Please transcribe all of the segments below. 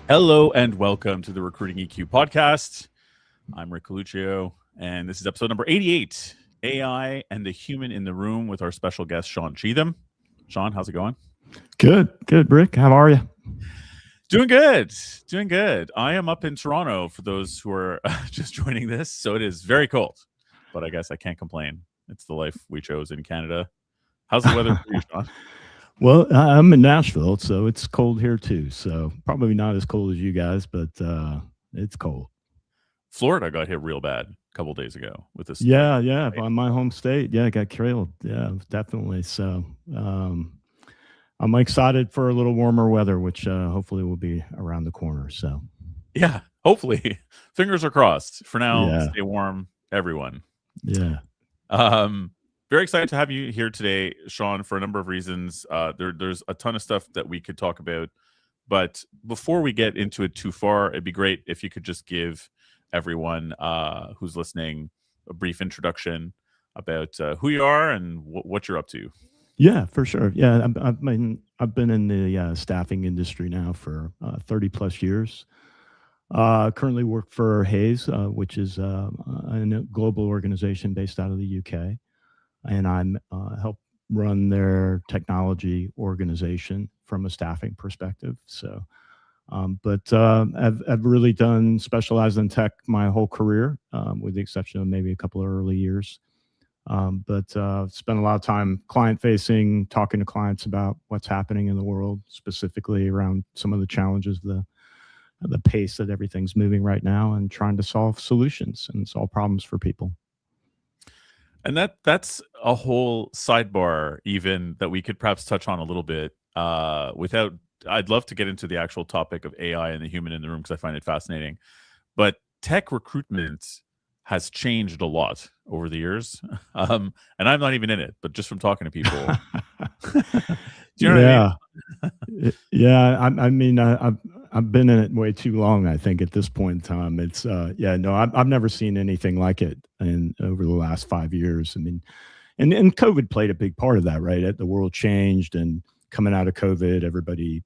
Hello and welcome to the Recruiting EQ podcast. I'm Rick Coluccio, and this is episode number 88, AI and the Human in the Room, with our special guest, Shaun Cheatham. Shaun, how's it going? Good, Rick. How are you? Doing good. I am up in Toronto for those who are just joining this, so it is very cold, but I guess I can't complain. It's the life we chose in Canada. How's the weather for you, Shaun? Well, I'm in Nashville, so it's cold here too. So probably not as cold as you guys, but it's cold. Florida got hit real bad a couple days ago with this. Yeah, right? My home state. Yeah, it got killed. Yeah, definitely. So I'm excited for a little warmer weather, which hopefully will be around the corner. So yeah, hopefully. Fingers are crossed. For now, yeah. Stay warm, everyone. Yeah. Very excited to have you here today, Shaun, for a number of reasons. There's a ton of stuff that we could talk about, but before we get into it too far, it'd be great if you could just give everyone who's listening a brief introduction about who you are and what you're up to. Yeah, for sure. Yeah, I've been in the staffing industry now for 30 plus years. Currently work for Hays, which is a global organization based out of the UK. And I'm help run their technology organization from a staffing perspective. So, I've really specialized in tech my whole career, with the exception of maybe a couple of early years. Spent a lot of time client facing, talking to clients about what's happening in the world, specifically around some of the challenges, the pace that everything's moving right now, and trying to solve solutions and solve problems for people. And that's a whole sidebar even that we could perhaps touch on a little bit without. I'd love to get into the actual topic of AI and the human in the room because I find it fascinating. But tech recruitment has changed a lot over the years. And I'm not even in it, but just from talking to people. Do you know what I mean? Yeah. I mean, I've been in it way too long, I think, at this point in time. It's I've never seen anything like it over the last 5 years. I mean, and COVID played a big part of that, right? The world changed, and coming out of COVID, everybody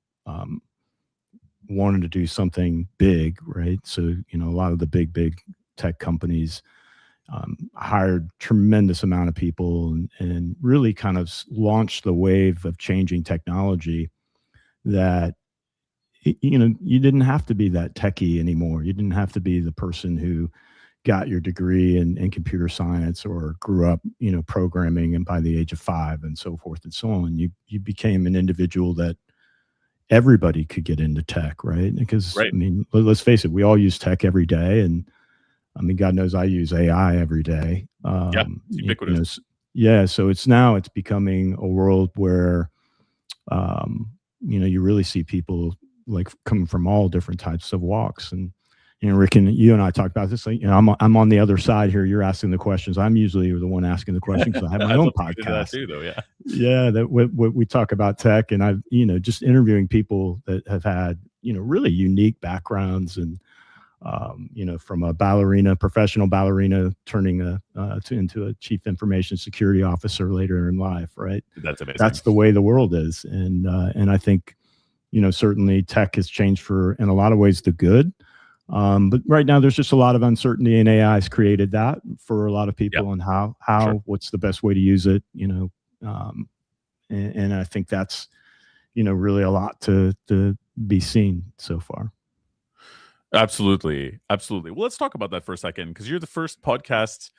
wanted to do something big, right? So, a lot of the big tech companies hired tremendous amount of people and really kind of launched the wave of changing technology that, you didn't have to be that techie anymore. You didn't have to be the person who got your degree in computer science or grew up, programming and by the age of 5 and so forth and so on. You became an individual that everybody could get into tech, right? Because, right. I mean, let's face it, we all use tech every day. And I mean, God knows I use AI every day. Yeah, it's ubiquitous. So it's becoming a world where, you really see people like coming from all different types of walks. And, Rick, and you and I talked about this. Like, I'm on the other side here. You're asking the questions. I'm usually the one asking the questions because I have my own podcast. That too, though, yeah. Yeah, that we talk about tech, and I've just interviewing people that have had really unique backgrounds, and from a professional ballerina, turning into a chief information security officer later in life, right? That's amazing. That's the way the world is, and I think certainly tech has changed in a lot of ways the good. But right now there's just a lot of uncertainty, and AI has created that for a lot of people, and how sure. What's the best way to use it, and I think that's, really a lot to be seen so far. Absolutely. Well, let's talk about that for a second, because you're the first podcast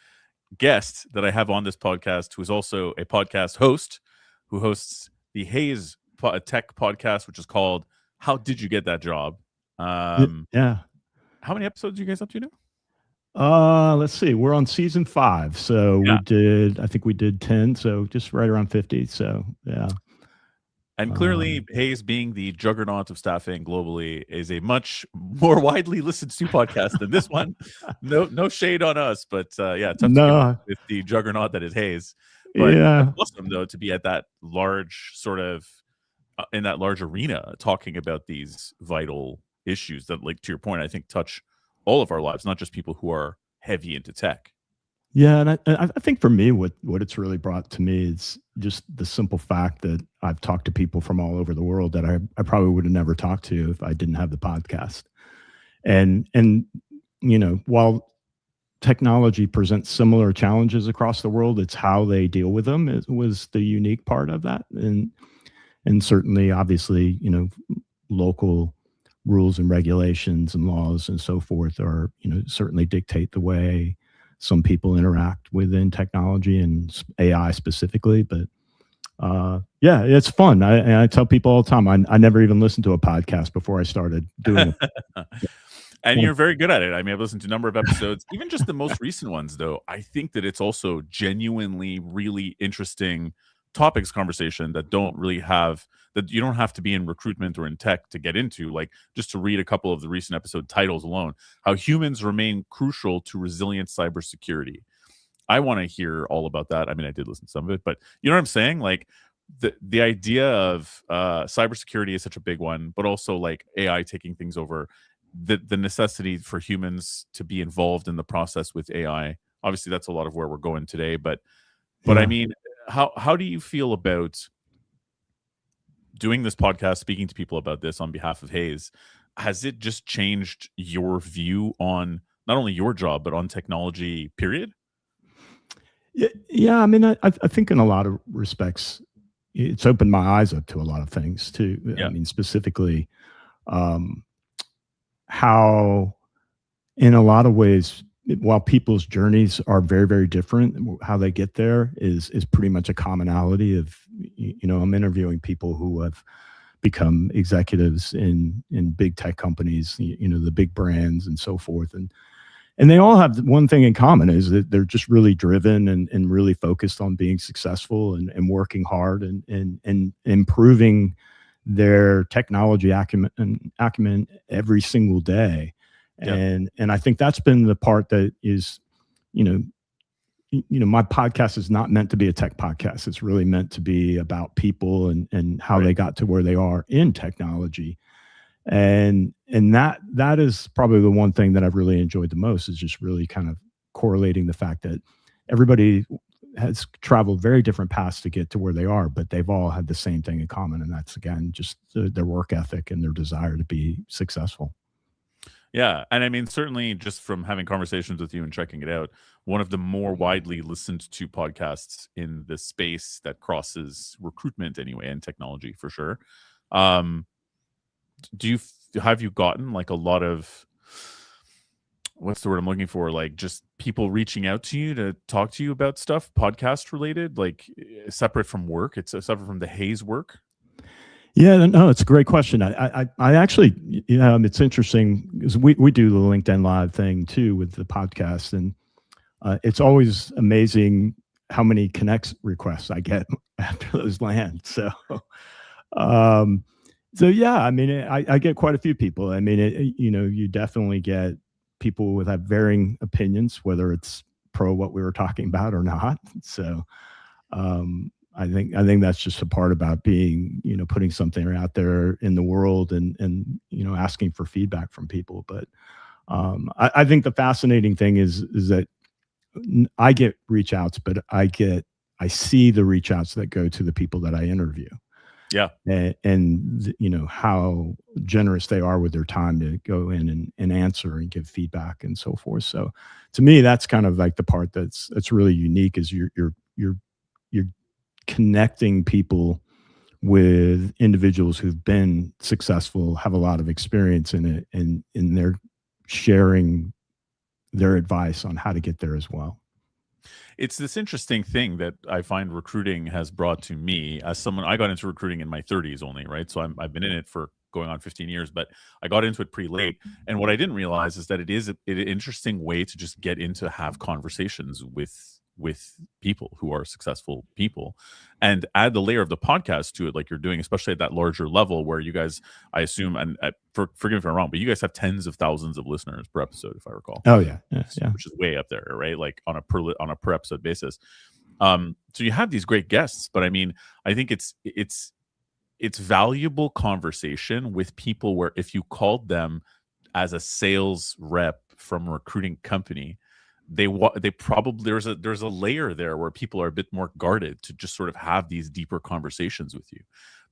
guest that I have on this podcast who is also a podcast host, who hosts the Hays Tech podcast, which is called How Did You Get That Job? Yeah. How many episodes are you guys up to now? Let's see. We're on season 5. So I think we did 10. So just right around 50. So yeah. And clearly, Hays, being the juggernaut of staffing globally, is a much more widely listened to podcast than this one. No shade on us, but tough to get with the juggernaut that is Hays. But it's awesome, though, to be at that large sort of in that large arena talking about these vital issues that, like, to your point, I think touch all of our lives, not just people who are heavy into tech. Yeah, and I think for me, what it's really brought to me is just the simple fact that I've talked to people from all over the world that I probably would have never talked to if I didn't have the podcast. And while technology presents similar challenges across the world, it's how they deal with them was the unique part of that. And certainly, obviously, local rules and regulations and laws and so forth are, certainly dictate the way some people interact within technology and AI specifically. But yeah, it's fun. I tell people all the time, I never even listened to a podcast before I started doing And it. you're very good at it. I mean, I've listened to a number of episodes, even just the most recent ones, though. I think that it's also genuinely really interesting topics conversation that don't really have that you don't have to be in recruitment or in tech to get into. Like just to read a couple of the recent episode titles alone, how humans remain crucial to resilient cybersecurity. I want to hear all about that. I mean, I did listen to some of it, but you know what I'm saying? Like the idea of cybersecurity is such a big one, but also like AI taking things over, the necessity for humans to be involved in the process with AI. Obviously, that's a lot of where we're going today. But I Yeah. mean, how do you feel about doing this podcast, speaking to people about this on behalf of Hayes? Has it just changed your view on not only your job but on technology? Period. Yeah. I mean, I think in a lot of respects, it's opened my eyes up to a lot of things too. I Yeah. mean, specifically, um, how in a lot of ways, while people's journeys are very, very different, how they get there is pretty much a commonality of, I'm interviewing people who have become executives in big tech companies, the big brands and so forth. And they all have one thing in common is that they're just really driven and really focused on being successful and working hard and improving their technology acumen every single day. Yeah. And I think that's been the part that is, you know, my podcast is not meant to be a tech podcast. It's really meant to be about people and how Right. they got to where they are in technology. And that is probably the one thing that I've really enjoyed the most is just really kind of correlating the fact that everybody has traveled very different paths to get to where they are, but they've all had the same thing in common, and that's again just their work ethic and their desire to be successful. Yeah, and I mean, certainly just from having conversations with you and checking it out, one of the more widely listened to podcasts in the space that crosses recruitment anyway and technology for sure. Um, have you gotten like a lot of what's the word I'm looking for? Like just people reaching out to you to talk to you about stuff podcast related, like separate from work. It's separate from the Hayes work. Yeah, no, it's a great question. I actually, it's interesting because we do the LinkedIn Live thing too with the podcast, and it's always amazing how many connects requests I get after those land. Um, so yeah, I mean, I get quite a few people. I mean, you definitely get people with have varying opinions, whether it's pro what we were talking about or not. So I think that's just a part about being, putting something out there in the world and asking for feedback from people. But I think the fascinating thing is that I get reach outs, but I see the reach outs that go to the people that I interview Yeah. and how generous they are with their time to go in and answer and give feedback and so forth. So to me, that's kind of like the part that's really unique is you're connecting people with individuals who've been successful, have a lot of experience in it, and they're sharing their advice on how to get there as well. It's this interesting thing that I find recruiting has brought to me as someone. I got into recruiting in my 30s only, right? So I've been in it for going on 15 years, but I got into it pretty late. And what I didn't realize is that it is an interesting way to just get into have conversations with people who are successful people and add the layer of the podcast to it like you're doing, especially at that larger level where you guys, I assume, and forgive me if I'm wrong, but you guys have tens of thousands of listeners per episode, if I recall, Oh yeah, yeah, yeah. which is way up there, right? Like on a per episode basis. So you have these great guests, but I mean, I think it's valuable conversation with people where if you called them as a sales rep from a recruiting company, they probably there's a layer there where people are a bit more guarded to just sort of have these deeper conversations with you.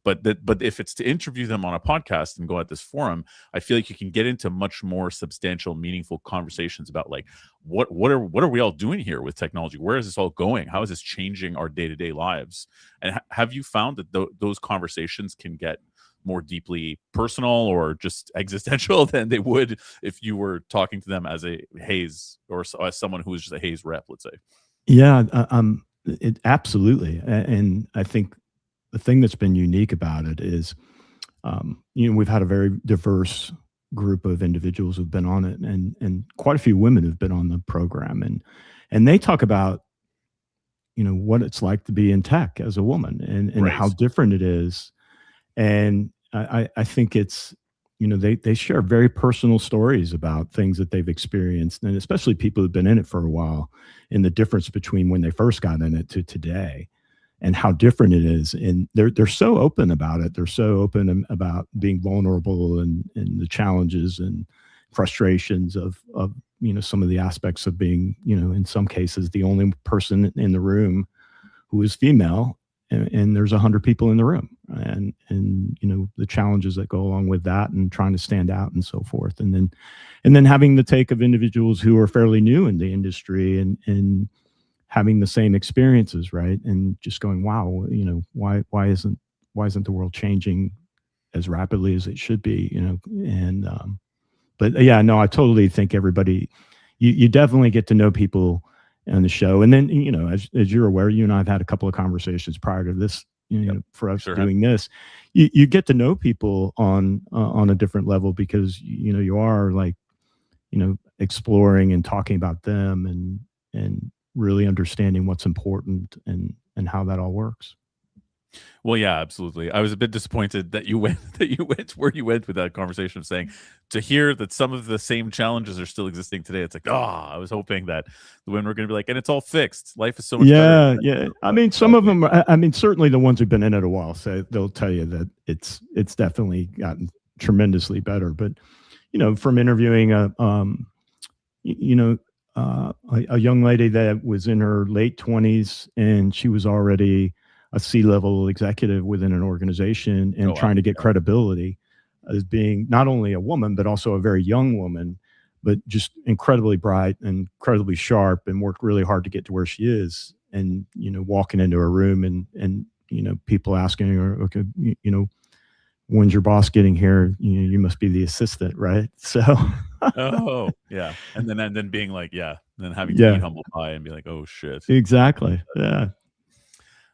But if it's to interview them on a podcast and go at this forum, I feel like you can get into much more substantial, meaningful conversations about like what are we all doing here with technology? Where is this all going? How is this changing our day to day lives? And have you found that those conversations can get more deeply personal or just existential than they would if you were talking to them as a Hayes or as someone who is just a Hayes rep, let's say? Yeah, it absolutely. And I think the thing that's been unique about it is, we've had a very diverse group of individuals who've been on it, and quite a few women who've been on the program, and they talk about, what it's like to be in tech as a woman, and how Right. different it is. And I think it's, they share very personal stories about things that they've experienced, and especially people who've been in it for a while, and the difference between when they first got in it to today, and how different it is. And they're so open about it. They're so open about being vulnerable, and the challenges and frustrations of some of the aspects of being, in some cases the only person in the room who is female, and there's 100 people in the room, and the challenges that go along with that, and trying to stand out and so forth. And then having the take of individuals who are fairly new in the industry, and having the same experiences, right? And just going, wow, why isn't the world changing as rapidly as it should be? And but yeah, no, I totally think everybody, you definitely get to know people on the show. And then, as you're aware, you and I've had a couple of conversations prior to this, Yep. for us Sure have. doing this. You get to know people on a different level, because you are like, exploring and talking about them, and really understanding what's important, and how that all works. Well, yeah, absolutely. I was a bit disappointed that you went that you went where you went with that conversation of saying to hear that some of the same challenges are still existing today. It's like, I was hoping that the women were going to be like, and it's all fixed. Life is so much better. Yeah, yeah. I mean, some of them. I mean, certainly the ones who've been in it a while say they'll tell you that it's definitely gotten tremendously better. But from interviewing you know, a young lady that was in her late 20s, and she was already a C-level executive within an organization, Oh and wow. trying to get credibility as being not only a woman, but also a very young woman, but just incredibly bright and incredibly sharp, and worked really hard to get to where she is. And, walking into a room, and people asking her, okay, when's your boss getting here? You must be the assistant, right? So, Oh yeah. And then being like, yeah, and then having to eat yeah, humble pie and be like, oh shit. exactly. Yeah.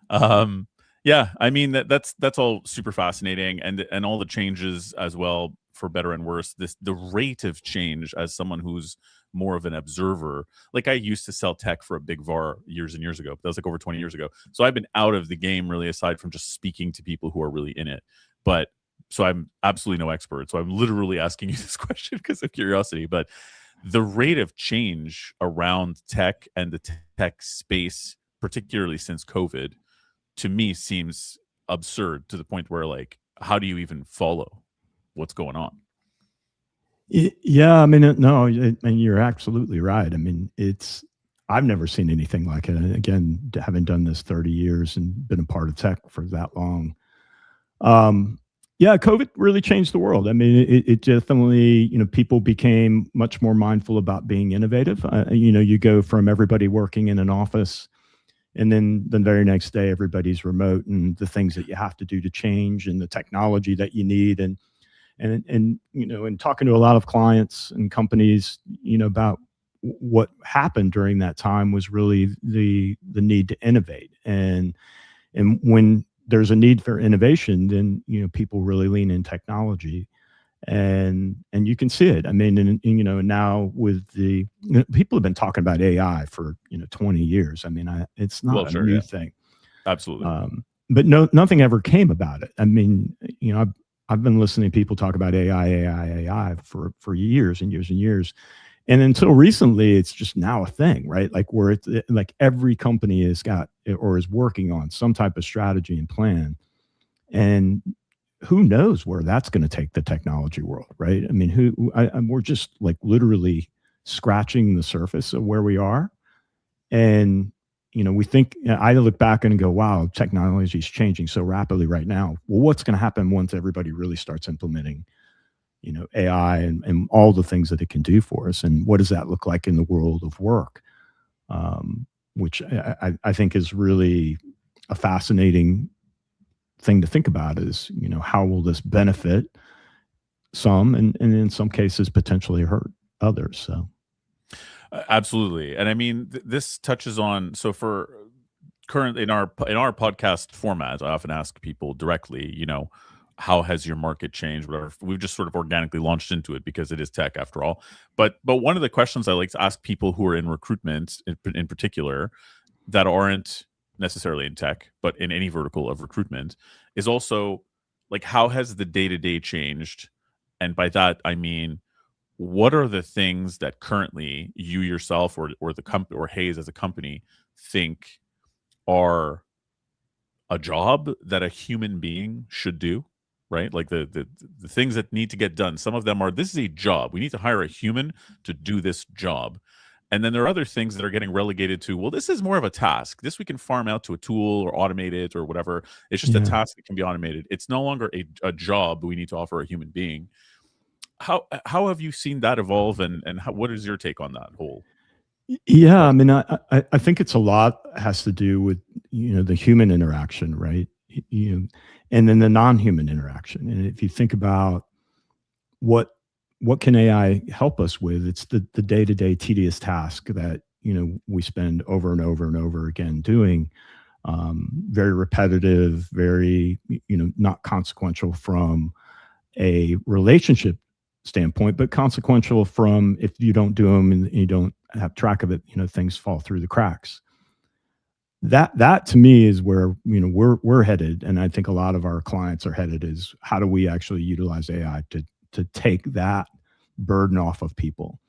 Um, yeah, I mean that's all super fascinating, and all the changes as well, for better and worse. The rate of change, as someone who's more of an observer. Like, I used to sell tech for a big VAR years and years ago. That was like over 20 years ago. So I've been out of the game really, aside from just speaking to people who are really in it. But so I'm absolutely no expert. So I'm literally asking you this question because of curiosity. But the rate of change around tech and the tech space, particularly since COVID, to me seems absurd, to the point where, like, how do you even follow what's going on? Yeah, I mean, no, and you're absolutely right. I mean, I've never seen anything like it. And again, having done this 30 years and been a part of tech for that long. Um, yeah, COVID really changed the world. I mean, it definitely, people became much more mindful about being innovative. You go from everybody working in an office, and then the very next day, everybody's remote, and the things that you have to do to change, and the technology that you need. And talking to a lot of clients and companies, about what happened during that time, was really the need to innovate. And when there's a need for innovation, then people really lean in technology, and you can see it. I mean, and now with people have been talking about AI for 20 years. I mean, it's Well, not a sure, yeah, new thing. absolutely. But nothing ever came about it. I mean, I've been listening to people talk about AI for years and years and years. And until recently, it's just now a thing, right? Like, where it's like every company has got or is working on some type of strategy and plan. And who knows where that's going to take the technology world, right? I mean, we're just like literally scratching the surface of where we are. And, we think, I look back and go, wow, technology is changing so rapidly right now. Well, what's going to happen once everybody really starts implementing, AI and all the things that it can do for us? And what does that look like in the world of work? Which I think is really a fascinating thing to think about is, how will this benefit some and in some cases potentially hurt others? So. Absolutely. And I mean, this touches on, so for current in our podcast format, I often ask people directly, how has your market changed? Whatever. We've just sort of organically launched into it because it is tech after all. But one of the questions I like to ask people who are in recruitment in particular that aren't necessarily in tech, but in any vertical of recruitment is also like, how has the day-to-day changed? And by that, I mean, what are the things that currently you yourself or the company or Hayes as a company think are a job that a human being should do, right? Like the things that need to get done. Some of them are, this is a job. We need to hire a human to do this job. And then there are other things that are getting relegated to, well, this is more of a task. This we can farm out to a tool or automate it or whatever. It's just a Yeah. task that can be automated. It's no longer a job we need to offer a human being. How have you seen that evolve, and what is your take on that whole? Yeah, I mean, I think it's a lot has to do with the human interaction, right? And then the non-human interaction. And if you think about what can AI help us with, it's the day-to-day tedious task that we spend over and over and over again doing. Very repetitive, very not consequential from a relationship standpoint, but consequential from if you don't do them and you don't have track of it, things fall through the cracks. That to me is where we're headed, and I think a lot of our clients are headed, is how do we actually utilize AI to take that burden off of people.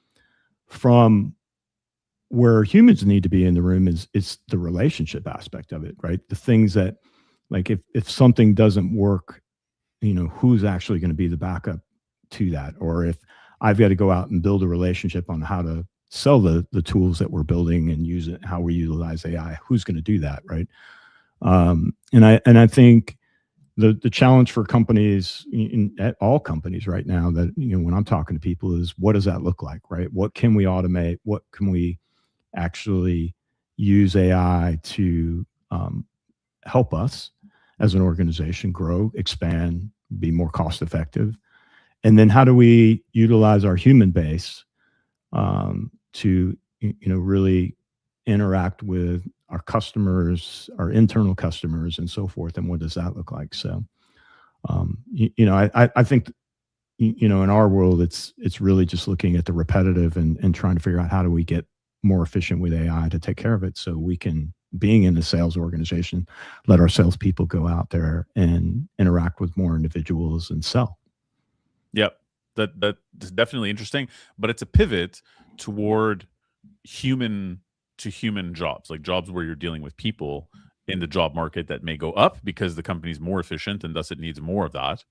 From where humans need to be in the room is the relationship aspect of it, right? The things that, like, if something doesn't work, who's actually going to be the backup to that? Or if I've got to go out and build a relationship on how to sell the tools that we're building and use it, how we utilize AI, who's going to do that, right? And I think the challenge for companies, at all companies right now, that when I'm talking to people, is what does that look like, right? What can we automate? What can we actually use AI to help us as an organization grow, expand, be more cost effective? And then how do we utilize our human base to really interact with our customers, our internal customers, and so forth? And what does that look like? So, I think in our world, it's really just looking at the repetitive and trying to figure out how do we get more efficient with AI to take care of it, so we can, being in the sales organization, let our salespeople go out there and interact with more individuals and sell. Yep, that's definitely interesting, but it's a pivot toward human to human jobs, like jobs where you're dealing with people in the job market that may go up because the company's more efficient and thus it needs more of that.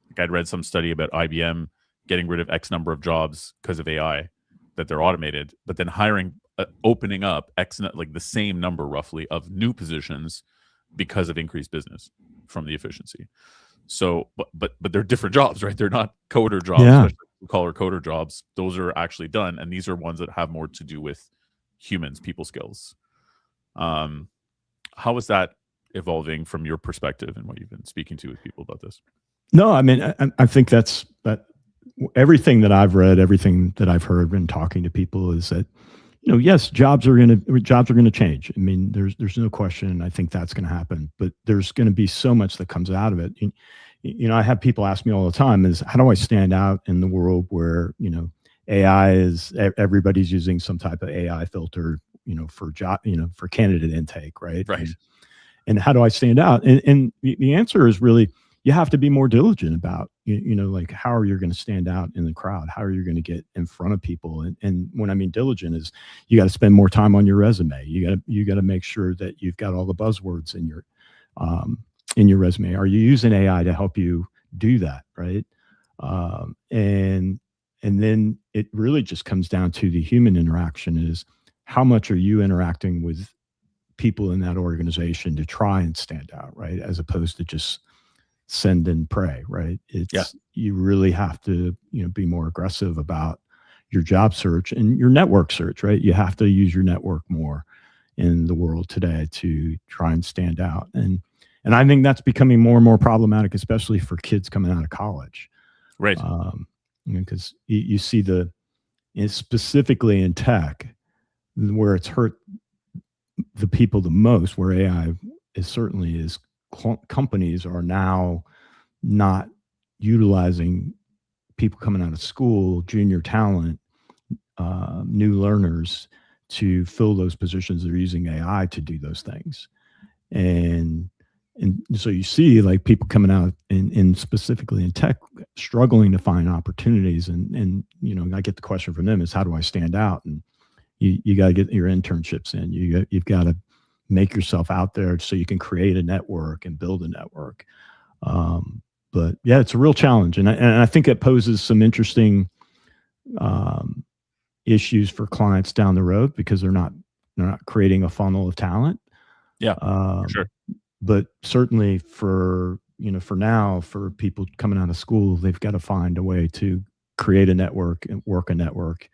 Like, I'd read some study about IBM getting rid of X number of jobs because of AI, that they're automated, but then hiring, opening up X, like the same number roughly of new positions because of increased business from the efficiency. So, but they're different jobs, right? They're not coder jobs, Yeah. especially collar coder jobs. Those are actually done, and these are ones that have more to do with humans, people skills. How is that evolving from your perspective and what you've been speaking to with people about this? No, I mean, I think that everything that I've read, everything that I've heard when talking to people is that, yes, jobs are going to change. I mean, there's no question. I think that's going to happen, but there's going to be so much that comes out of it. I have people ask me all the time, is how do I stand out in the world where, AI is, everybody's using some type of AI filter, for job, for candidate intake, right? Right. And how do I stand out? And the answer is really, you have to be more diligent about, like, how are you going to stand out in the crowd? How are you going to get in front of people? And when I mean diligent, is you got to spend more time on your resume. You got to make sure that you've got all the buzzwords in your resume. Are you using AI to help you do that, right? And And then it really just comes down to the human interaction is how much are you interacting with people in that organization to try and stand out, right? As opposed to just send and pray, right? Yeah. It's you really have to, be more aggressive about your job search and your network search, right? You have to use your network more in the world today to try and stand out. And I think that's becoming more and more problematic, especially for kids coming out of college. Right. Because you see specifically in tech, where it's hurt the people the most, where AI is certainly is companies are now not utilizing people coming out of school, junior talent, new learners to fill those positions. They're using AI to do those things. And so you see like people coming out in specifically in tech struggling to find opportunities. And I get the question from them is how do I stand out? And you got to get your internships in. You've got to make yourself out there so you can create a network and build a network. But yeah, it's a real challenge, and I think it poses some interesting issues for clients down the road because they're not creating a funnel of talent. Yeah, for sure. But certainly for now, for people coming out of school, they've got to find a way to create a network and work a network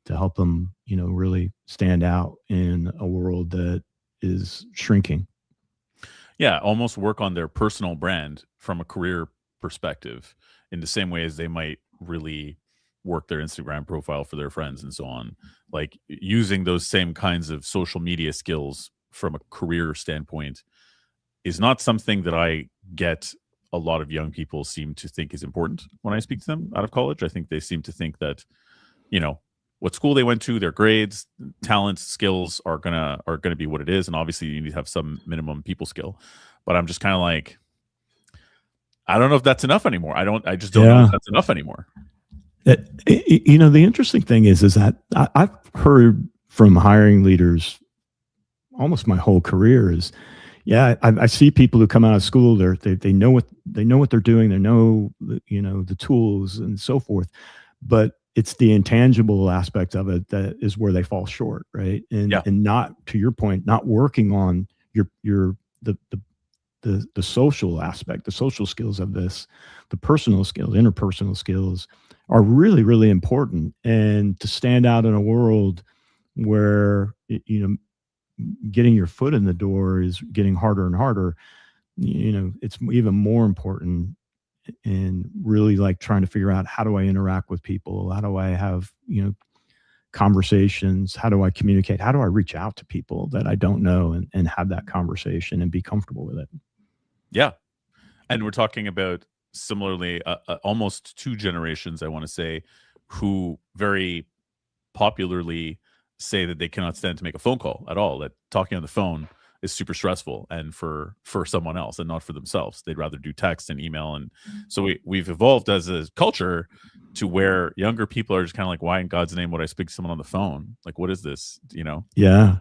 to help them, really stand out in a world that is shrinking. Yeah, almost work on their personal brand from a career perspective in the same way as they might really work their Instagram profile for their friends and so on. Like using those same kinds of social media skills from a career standpoint is not something that I get a lot of young people seem to think is important when I speak to them out of college. I think they seem to think that, what school they went to, their grades, talents, skills are gonna be what it is, and obviously you need to have some minimum people skill. But I'm just kind of like, I don't know if that's enough anymore. I just don't know if that's enough anymore. The interesting thing is that I've heard from hiring leaders almost my whole career is, yeah, I see people who come out of school, they know what they're doing, they know the tools and so forth, but it's the intangible aspect of it that is where they fall short, right? And not, to your point, not working on the social aspect, the social skills of this, the personal skills, interpersonal skills are really, really important. And to stand out in a world where getting your foot in the door is getting harder and harder, it's even more important. And really like trying to figure out, how do I interact with people? How do I have, conversations? How do I communicate? How do I reach out to people that I don't know and have that conversation and be comfortable with it? Yeah. And we're talking about similarly, almost two generations, I want to say, who very popularly say that they cannot stand to make a phone call at all, that talking on the phone is super stressful and for someone else and not for themselves. They'd rather do text and email. And so we've evolved as a culture to where younger people are just kind of like, why in God's name would I speak to someone on the phone? Like, what is this? Yeah.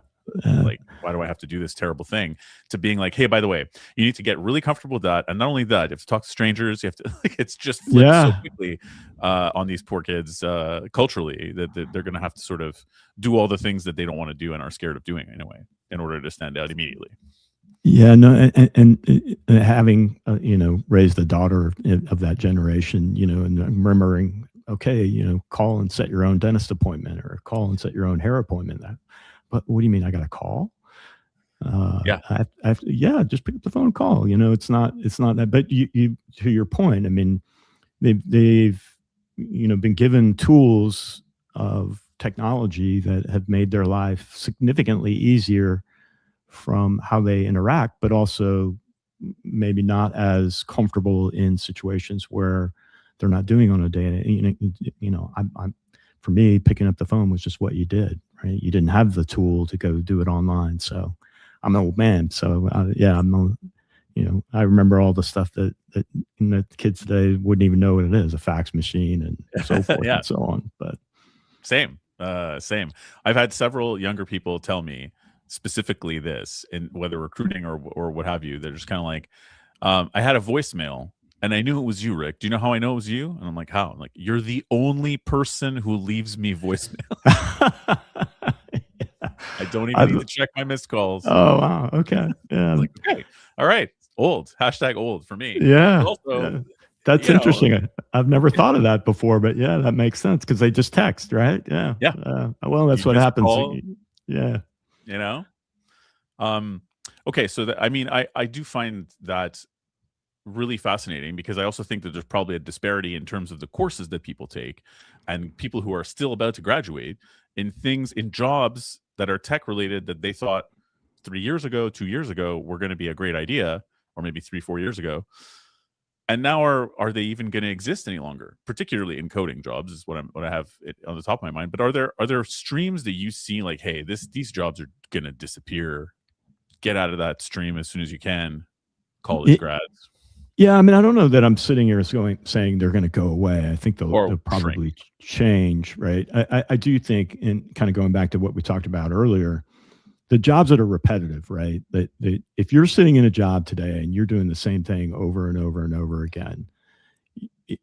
Like, why do I have to do this terrible thing? To being like, hey, by the way, you need to get really comfortable with that. And not only that, you have to talk to strangers. You have to, like, it's just flipped so quickly on these poor kids culturally that they're going to have to sort of do all the things that they don't want to do and are scared of doing anyway in order to stand out immediately. Yeah, no, and having raised a daughter of that generation, and remembering, okay, call and set your own dentist appointment or call and set your own hair appointment. But what do you mean I got to call? Yeah, just pick up the phone and call. It's not that. But you to your point, I mean, they've been given tools of technology that have made their life significantly easier from how they interact, but also maybe not as comfortable in situations where they're not doing on a day. I'm for me, picking up the phone was just what you did, right? You didn't have the tool to go do it online. So I'm an old man. So I remember all the stuff that the kids today wouldn't even know what it is, a fax machine and so forth and so on. But same. I've had several younger people tell me specifically this, in whether recruiting or what have you. They're just kind of like, I had a voicemail And I knew it was you, Rick. Do you know how I know it was you? And I'm like, how? I'm like, you're the only person who leaves me voicemail. I don't even need to check my missed calls. Oh, wow. Okay. I Yeah. was like, okay, all right, old hashtag old for me. But Yeah. also, Yeah. That's you know, interesting. I've never thought of that before, but yeah, that makes sense because they just text, right? Yeah. yeah, Well, you that's what miss a happens. call, Yeah. you know. Um, okay, so that, I mean, I do find that really fascinating because I also think that there's probably a disparity in terms of the courses that people take and people who are still about to graduate in things in jobs that are tech related that they thought 3 years ago, 2 years ago were going to be a great idea, or maybe 3, 4 years ago. And now are they even going to exist any longer? Particularly in coding jobs is what I have on the top of my mind. But are there streams that you see like, hey, these jobs are going to disappear? Get out of that stream as soon as you can, college It, grads, yeah. I mean, I don't know that I'm sitting here saying they're going to go away. I think or they'll shrink. probably change, right? I do think, and kind of going back to what we talked about earlier, the jobs that are repetitive, right? That if you're sitting in a job today and you're doing the same thing over and over and over again,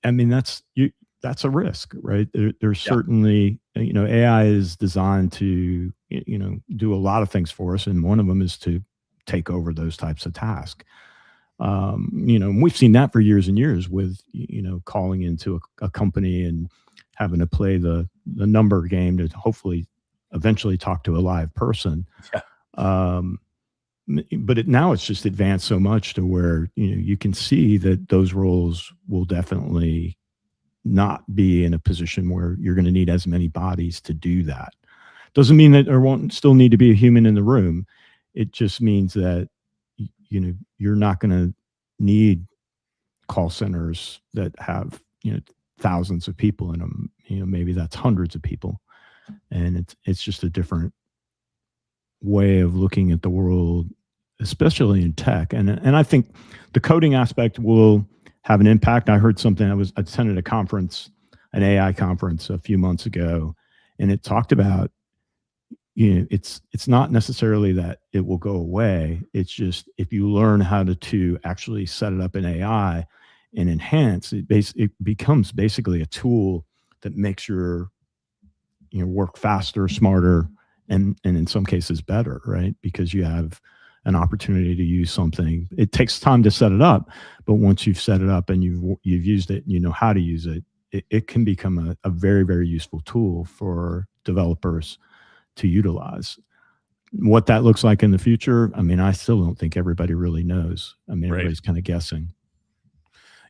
I mean, that's a risk, right? There's Yeah, certainly, AI is designed to, do a lot of things for us. And one of them is to take over those types of tasks. We've seen that for years and years with, calling into a company and having to play the number game to hopefully eventually talk to a live person. yeah, Um, but now it's just advanced so much to where, you can see that those roles will definitely not be in a position where you're going to need as many bodies to do that. Doesn't mean that there won't still need to be a human in the room. It just means that you're not going to need call centers that have thousands of people in them. Maybe that's hundreds of people, and it's just a different way of looking at the world, especially in tech. And I think the coding aspect will have an impact. I heard something. I attended a conference, an AI conference a few months ago, and it talked about, it's not necessarily that it will go away. It's just if you learn how to actually set it up in AI and enhance it, it becomes basically a tool that makes your work faster, smarter, and in some cases better, right? Because you have an opportunity to use something. It takes time to set it up, but once you've set it up and you've used it, and you know how to use it, it can become a very, very useful tool for developers to utilize. What that looks like in the future, I mean, I still don't think everybody really knows. I mean, right. everybody's kind of guessing.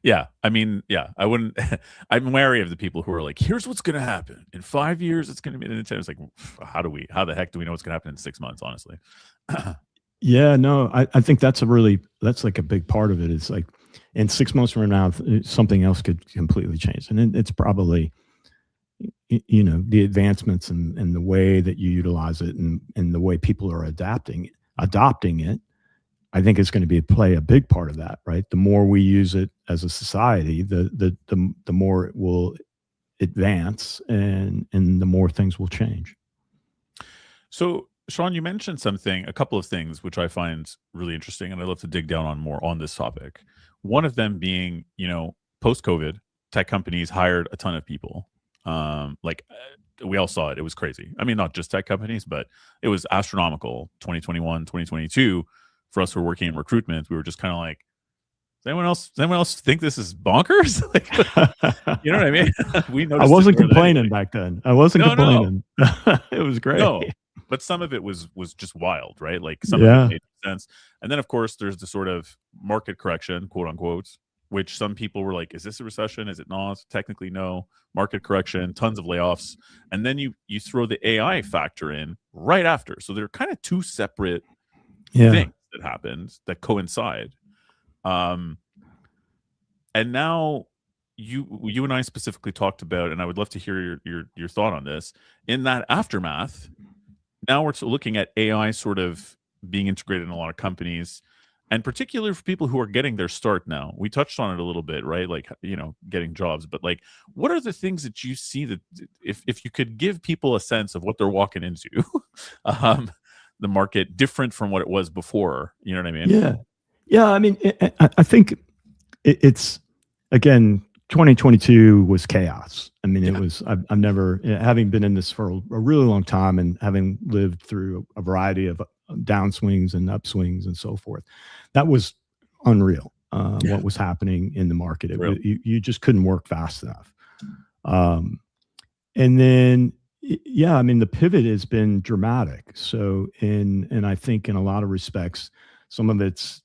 Yeah, I mean, yeah, I wouldn't. I'm wary of the people who are like, "Here's what's going to happen in 5 years. It's going to be." And it's like, how the heck do we know what's going to happen in 6 months? Honestly, Yeah, no, I think that's like a big part of it. It's like in 6 months from now, something else could completely change. And it's probably, the advancements and the way that you utilize it and the way people are adopting it. I think it's going to play a big part of that, right? The more we use it as a society, the more it will advance and the more things will change. so Sean, you mentioned a couple of things which I find really interesting, and I'd love to dig down on more on this topic. One of them being, post COVID, tech companies hired a ton of people. We all saw it; it was crazy. I mean, not just tech companies, but it was astronomical. 2021, 2022, for us who were working in recruitment, we were just kind of like, does anyone else think this is bonkers? Like, you know what I mean? We I noticed it wasn't more than complaining anybody. back then. I wasn't No, no, complaining. It was great. no. But some of it was just wild, right? Like some of it Yeah. made sense. And then of course there's the sort of market correction, quote unquote, which some people were like, is this a recession? Is it not? Technically no. Market correction, tons of layoffs. And then you throw the AI factor in right after. So they're kind of two separate Yeah. things that happened that coincide. Um and now you and I specifically talked about, and I would love to hear your thought on this. In that aftermath, now we're looking at AI sort of being integrated in a lot of companies, and particularly for people who are getting their start now. We touched on it a little bit, right? Like, getting jobs, but like, what are the things that you see that if you could give people a sense of what they're walking into, um, the market different from what it was before, you know what I mean? Yeah. Yeah. I mean, I think it's again, 2022 was chaos. I mean, it Yeah. was, I've never, having been in this for a really long time and having lived through a variety of downswings and upswings and so forth, that was unreal. Yeah. What was happening in the market. Real. You just couldn't work fast enough. Um, and then, yeah, I mean, the pivot has been dramatic. So, and I think in a lot of respects, some of it's,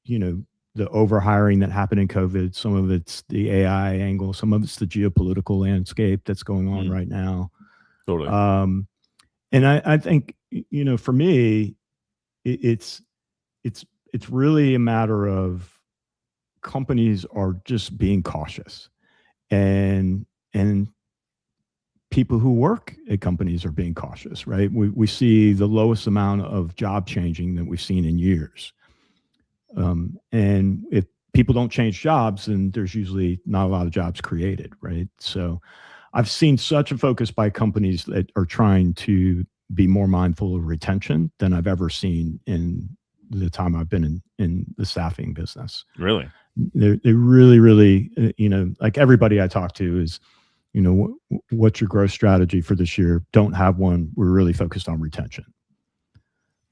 you know, the overhiring that happened in COVID, some of it's the AI angle, some of it's the geopolitical landscape that's going on Mm, right now. totally. Um, and I think, you know, for me, it, it's it's it's really a matter of companies are just being cautious, and and people who work at companies are being cautious, right? We see the lowest amount of job changing that we've seen in years. And if people don't change jobs, then there's usually not a lot of jobs created, right? So I've seen such a focus by companies that are trying to be more mindful of retention than I've ever seen in the time I've been in the staffing business. Really. They really, really, you know, like everybody I talk to is, you know, what's your growth strategy for this year? Don't have one. We're really focused on retention.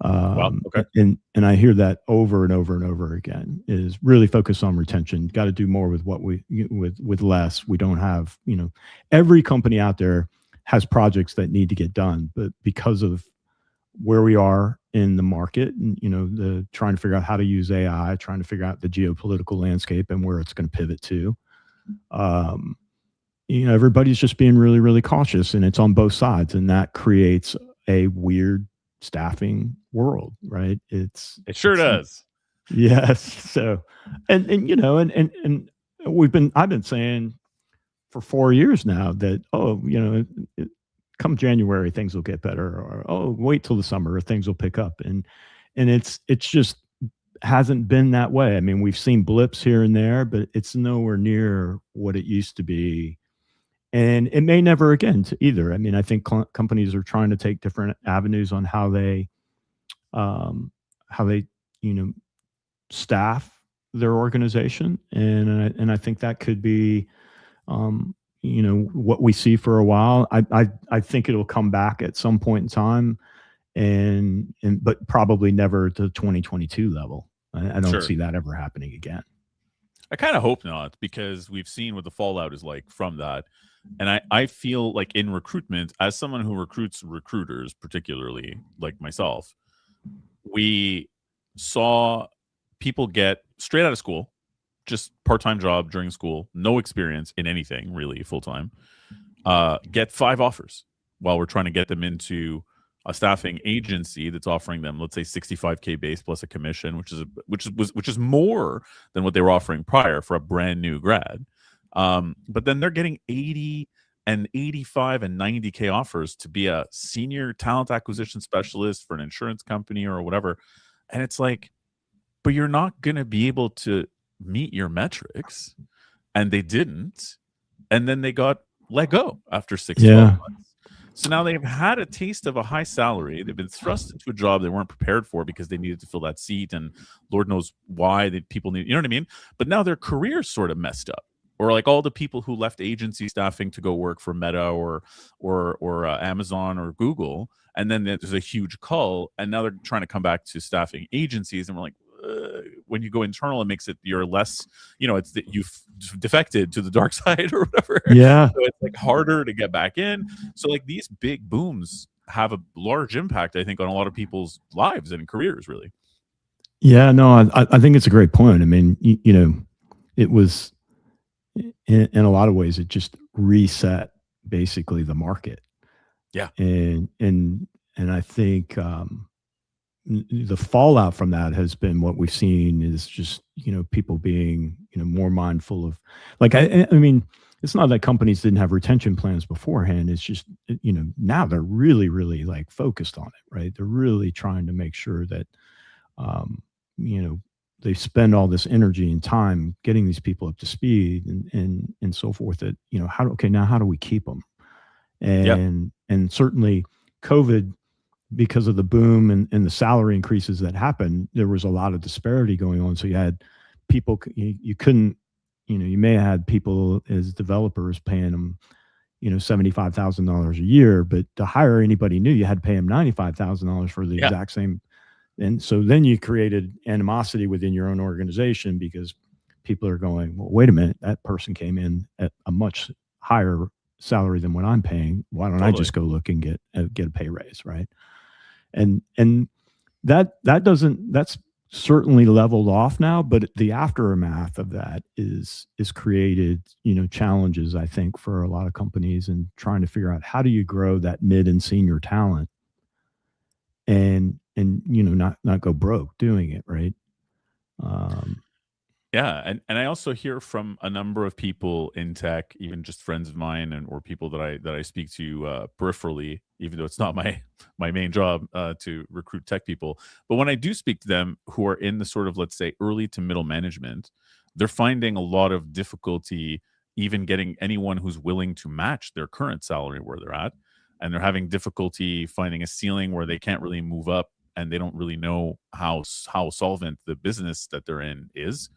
Wow. Okay. And I hear that over and over and over again, is really focus on retention. Got to do more with what we with less. We don't have, you know, every company out there has projects that need to get done, but because of where we are in the market, and you know, the trying to figure out how to use AI, trying to figure out the geopolitical landscape and where it's going to pivot to. Um, you know, everybody's just being really, really cautious, and it's on both sides, and that creates a weird staffing world, right? It sure does. Yes. So, and you know, and I've been saying for 4 years now that, oh, you know, come January things will get better, or oh, wait till the summer things will pick up, and it's just hasn't been that way. I mean, we've seen blips here and there, but it's nowhere near what it used to be, and it may never again either. I mean, I think companies are trying to take different avenues on um, how they, you know, staff their organization, and I think that could be, um, you know, what we see for a while. I think it'll come back at some point in time, and but probably never to 2022 level. I don't Sure. see that ever happening again. I kind of hope not, because we've seen what the fallout is like from that. And I feel like in recruitment, as someone who recruits recruiters, particularly like myself, we saw people get straight out of school, just part-time job during school, no experience in anything really full-time, get 5 offers while we're trying to get them into a staffing agency that's offering them, let's say, 65K base plus a commission, which is more than what they were offering prior for a brand new grad. But then they're getting 80 and 85 and 90K offers to be a senior talent acquisition specialist for an insurance company or whatever. And it's like, but you're not going to be able to meet your metrics. And they didn't. And then they got let go after 6, 12 Yeah. months. So now they've had a taste of a high salary. They've been thrust into a job they weren't prepared for because they needed to fill that seat, and Lord knows why that people need, you know what I mean? But now their career's sort of messed up. Or like all the people who left agency staffing to go work for Meta or Amazon or Google, and then there's a huge cull, and now they're trying to come back to staffing agencies, and we're like, when you go internal, it makes it you're less, you know, it's that you've defected to the dark side or whatever. Yeah. So it's like harder to get back in. So like these big booms have a large impact, I think, on a lot of people's lives and careers, really. Yeah. No, I think it's a great point. I mean, you know, it was in a lot of ways, it just reset basically the market. Yeah. And I think, the fallout from that has been what we've seen is just, you know, people being, you know, more mindful of, like, I mean, it's not that companies didn't have retention plans beforehand. It's just, you know, now they're really, really like focused on it, right? They're really trying to make sure that, um, you know, they spend all this energy and time getting these people up to speed and so forth, that, you know, okay, now how do we keep them? Yeah. And certainly COVID, because of the boom and the salary increases that happened, there was a lot of disparity going on. So you had people, you couldn't you may have had people as developers paying them, $75,000 a year, but to hire anybody new, you had to pay them $95,000 for the Yeah, exact same. And so then you created animosity within your own organization because people are going, well, wait a minute, that person came in at a much higher salary than what I'm paying. Why don't I totally. just go look and get a pay raise, right? And that doesn't that's certainly leveled off now, but the aftermath of that is created, challenges, I think, for a lot of companies and trying to figure out how do you grow that mid and senior talent and not go broke doing it, right? Um, Yeah, and I also hear from a number of people in tech, even just friends of mine and or people that I speak to peripherally, even though it's not my my main job to recruit tech people. But when I do speak to them who are in the sort of, let's say, early to middle management, they're finding a lot of difficulty even getting anyone who's willing to match their current salary where they're at, and they're having difficulty finding a ceiling where they can't really move up, and they don't really know how solvent the business that they're in is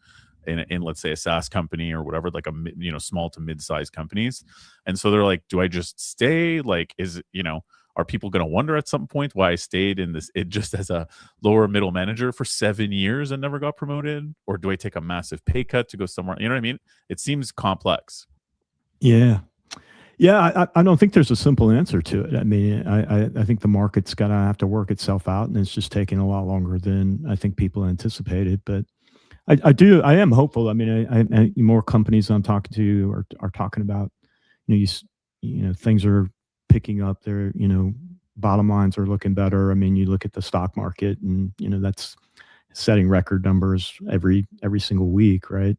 in let's say a SaaS company or whatever, like small to mid-sized companies. And so they're like, do I just stay? Like, are people going to wonder at some point why I stayed in this it just as a lower middle manager for 7 years and never got promoted? Or do I take a massive pay cut to go somewhere? You know what I mean? It seems complex. yeah. Yeah, I don't think there's a simple answer to it. I mean, I think the market's got to have to work itself out, and it's just taking a lot longer than I think people anticipated. But I am hopeful. I mean, more companies I'm talking to are talking about, things are picking up. Their, bottom lines are looking better. I mean, you look at the stock market, and that's setting record numbers every single week, right?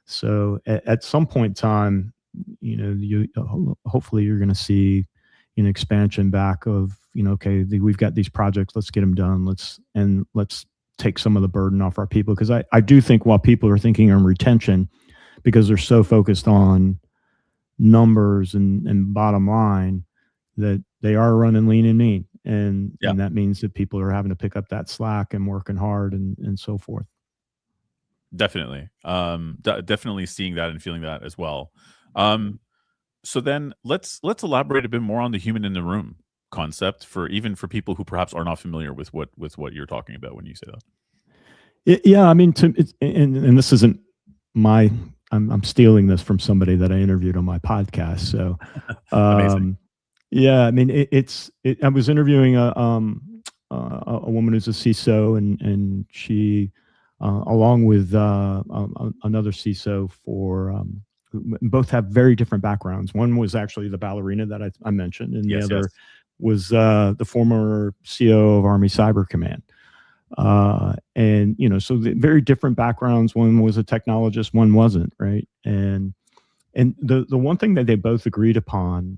So at some point in time, you hopefully you're going to see an expansion back of, okay, we've got these projects, let's get them done. Let's take some of the burden off our people. Because I do think while people are thinking on retention, because they're so focused on numbers and bottom line, that they are running lean and mean. Yeah, And that means that people are having to pick up that slack and working hard and so forth. definitely. Definitely seeing that and feeling that as well. Um, so then let's elaborate a bit more on the human in the room concept for even for people who perhaps are not familiar with what you're talking about when you say that. Yeah, I mean, and this isn't my. I'm stealing this from somebody that I interviewed on my podcast. So, Amazing. yeah, I mean, I was interviewing a woman who's a CISO, and she, along with another CISO for. Both have very different backgrounds. One was actually the ballerina that I mentioned, and the Yes, yes. other was the former CEO of Army Cyber Command. And so very different backgrounds. One was a technologist, one wasn't, right? And the one thing that they both agreed upon,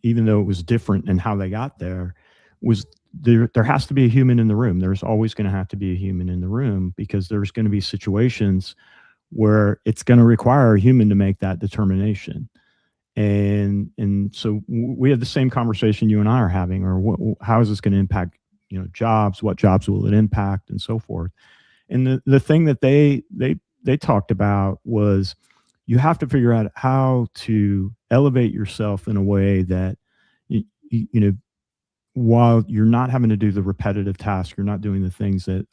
even though it was different in how they got there, was there has to be a human in the room. There's always going to have to be a human in the room, because there's going to be situations where it's going to require a human to make that determination. And so we had the same conversation you and I are having, or how is this going to impact jobs? What jobs will it impact, and so forth. And the thing that they talked about was, you have to figure out how to elevate yourself in a way that you know while you're not having to do the repetitive tasks, you're not doing the things that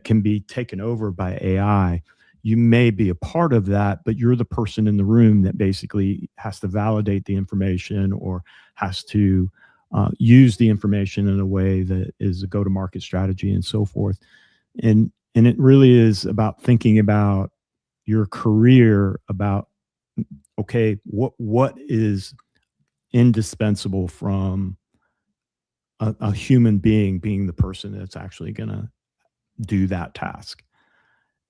can be taken over by AI. You may be a part of that, but you're the person in the room that basically has to validate the information, or has to use the information in a way that is a go-to-market strategy, and so forth. And it really is about thinking about your career, about, okay, what is indispensable from a human being the person that's actually going to do that task.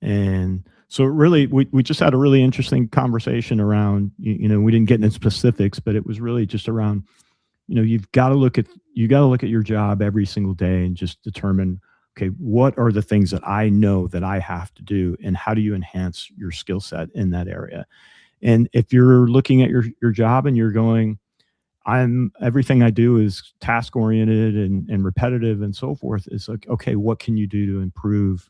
And so really, we just had a really interesting conversation around, we didn't get into specifics, but it was really just around, you've got to look at your job every single day and just determine, okay, what are the things that I know that I have to do, and how do you enhance your skill set in that area? And if you're looking at your job and you're going, everything I do is task oriented and repetitive and so forth, it's like, okay, what can you do to improve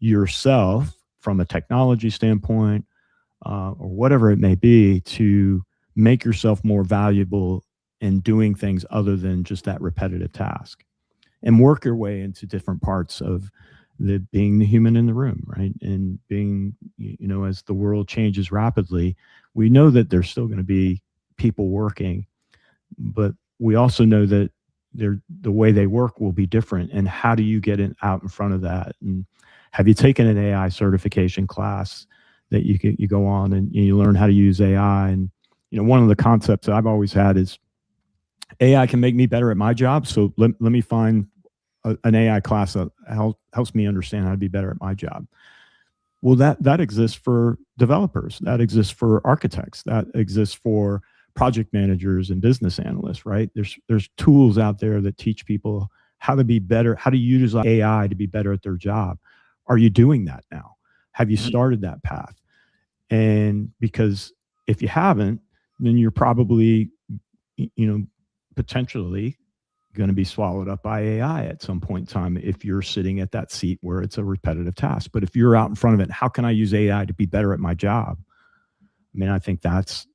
yourself from a technology standpoint, or whatever it may be, to make yourself more valuable in doing things other than just that repetitive task, and work your way into different parts of the being the human in the room, right? And being, as the world changes rapidly, we know that there's still going to be people working, but we also know that the way they work will be different. And how do you get out in front of that? And have you taken an AI certification class that you go on and you learn how to use AI? And one of the concepts that I've always had is AI can make me better at my job. So let me find an AI class that helps me understand how to be better at my job. Well, that exists for developers, that exists for architects, that exists for project managers and business analysts, right? There's tools out there that teach people how to be better, how to use AI to be better at their job. Are you doing that now? Have you started that path? And because if you haven't, then you're probably, potentially going to be swallowed up by AI at some point in time if you're sitting at that seat where it's a repetitive task. But if you're out in front of it, how can I use AI to be better at my job? I mean, I think that's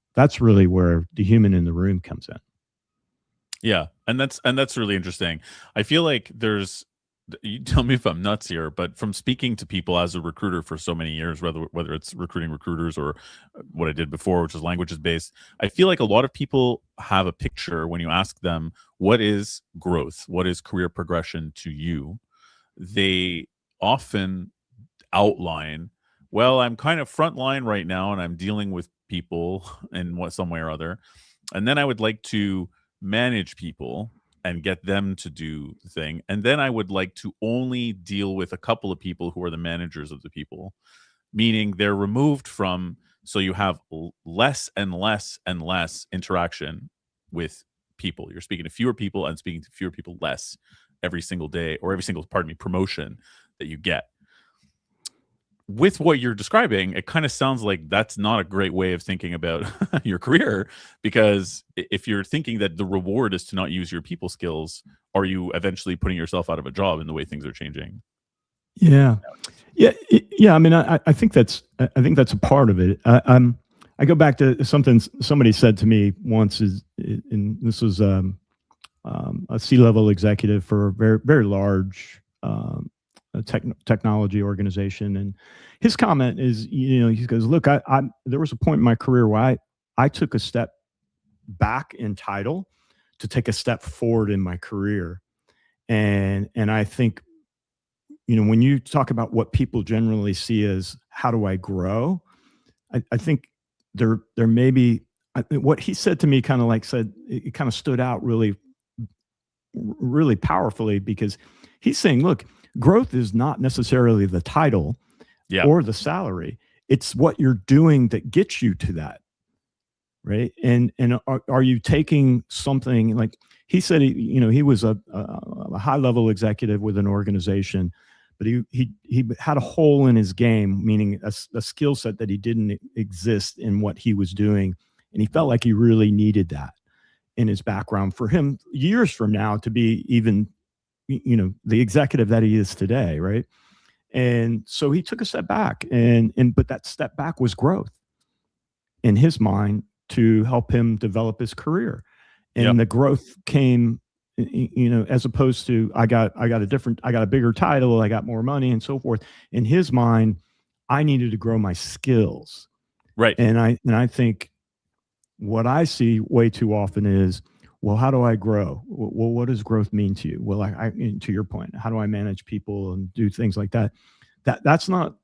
really where the human in the room comes in. Yeah, and that's really interesting. I feel like you tell me if I'm nuts here, but from speaking to people as a recruiter for so many years, whether it's recruiting recruiters or what I did before, which is languages based, I feel like a lot of people have a picture when you ask them, what is growth? What is career progression to you? They often outline, well, I'm kind of frontline right now and I'm dealing with people in some way or other. And then I would like to manage people and get them to do the thing. And then I would like to only deal with a couple of people who are the managers of the people, meaning they're removed from, so you have less and less and less interaction with people. You're speaking to fewer people and speaking to fewer people less every single day, or every single, promotion that you get. With what you're describing, it kind of sounds like that's not a great way of thinking about your career, because if you're thinking that the reward is to not use your people skills, are you eventually putting yourself out of a job in the way things are changing? Yeah. I mean, I think that's a part of it. I go back to something somebody said to me once, and this was a C-level executive for a very, very large technology organization, and his comment is, he goes, "Look, there was a point in my career where I took a step back in title to take a step forward in my career, and I think, when you talk about what people generally see as how do I grow, I think there may be what he said to me kind of stood out really, really powerfully, because he's saying, look, growth is not necessarily the title or the salary. It's what you're doing that gets you to that. Right. And are you taking something like he said, he was a high level executive with an organization, but he had a hole in his game, meaning a skill set that he didn't exist in what he was doing. And he felt like he really needed that in his background for him years from now to be even, the executive that he is today. Right. And so he took a step back, but that step back was growth in his mind to help him develop his career. And the growth came, as opposed to I got a bigger title, I got more money and so forth. In his mind, I needed to grow my skills. Right. And I think what I see way too often is, well, how do I grow? Well, what does growth mean to you? Well, to your point, how do I manage people and do things like that? That's not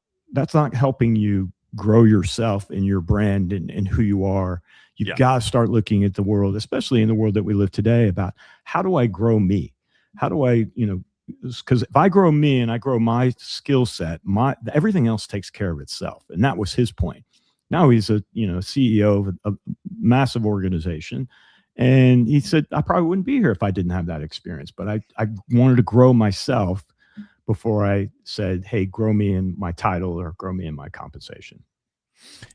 helping you grow yourself and your brand and who you are. You've got to start looking at the world, especially in the world that we live today, about how do I grow me? How do I, because if I grow me and I grow my skill set, everything else takes care of itself. And that was his point. Now he's a CEO of a massive organization. And he said, I probably wouldn't be here if I didn't have that experience, but I wanted to grow myself before I said, hey, grow me in my title or grow me in my compensation.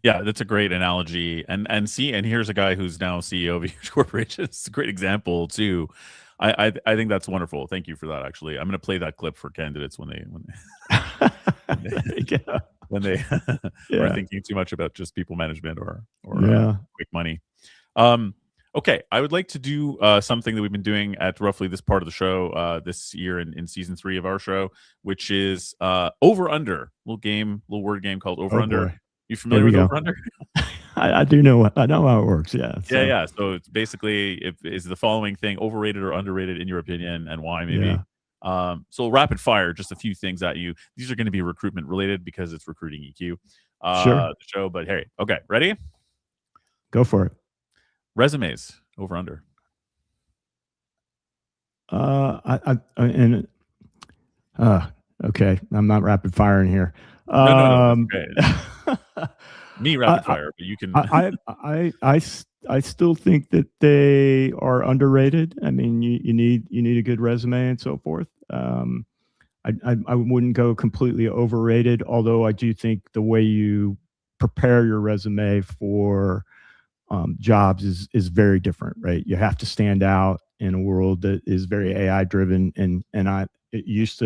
Yeah, that's a great analogy. And here's a guy who's now CEO of a huge corporation. It's a great example too. I think that's wonderful. Thank you for that. Actually, I'm going to play that clip for candidates when they. There you go. when they are Yeah. thinking too much about just people management or Yeah. quick money. Okay, I would like to do something that we've been doing at roughly this part of the show this year in season 3 of our show, which is over under, little word game called over Oh under. boy. You Here familiar we with go. over under? I do know. I know how it works. Yeah. Yeah, So yeah. So it's basically, is the following thing overrated or underrated in your opinion, and why maybe? yeah. So rapid fire, just a few things at you. These are going to be recruitment related because it's recruiting EQ, Sure. the show. But hey, okay, ready? Go for it. Resumes over under. And uh, okay. I'm not rapid firing here. No. That's Um, okay. Me rapid I, fire, but you can. I still think that they are underrated. I mean, you need a good resume and so forth. I wouldn't go completely overrated, although I do think the way you prepare your resume for jobs is very different, right? You have to stand out in a world that is very AI driven, and we used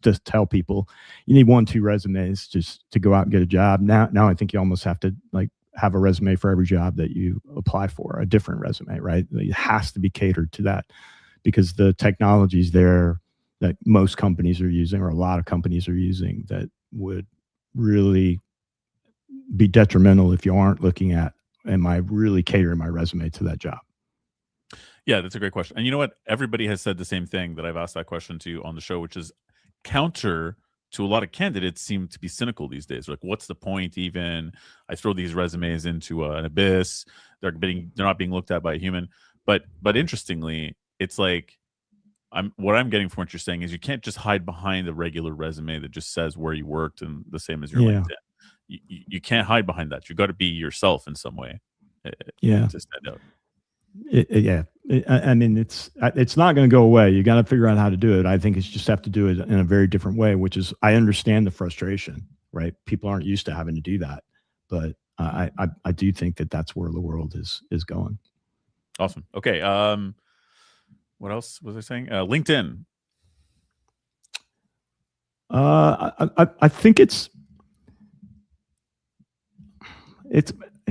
to tell people you need 1-2 resumes just to go out and get a job. Now I think you almost have to like have a resume for every job that you apply for, a different resume, right? It has to be catered to that because the technologies there that most companies are using, or a lot of companies are using, that would really be detrimental if you aren't looking at, am I really catering my resume to that job? Yeah, that's a great question. And you know what? Everybody has said the same thing that I've asked that question to on the show, which is counter to a lot of candidates seem to be cynical these days. Like, what's the point even? I throw these resumes into an abyss. They're not being looked at by a human. But interestingly, it's like what I'm getting from what you're saying is you can't just hide behind the regular resume that just says where you worked and the same as your Yeah. LinkedIn. You can't hide behind that. You got to be yourself in some way Yeah. to stand out. I mean, it's not going to go away. You got to figure out how to do it. I think it's just have to do it in a very different way, which is, I understand the frustration, right? People aren't used to having to do that, but I do think that that's where the world is going. Awesome. Okay. What else was I saying? LinkedIn. I think it's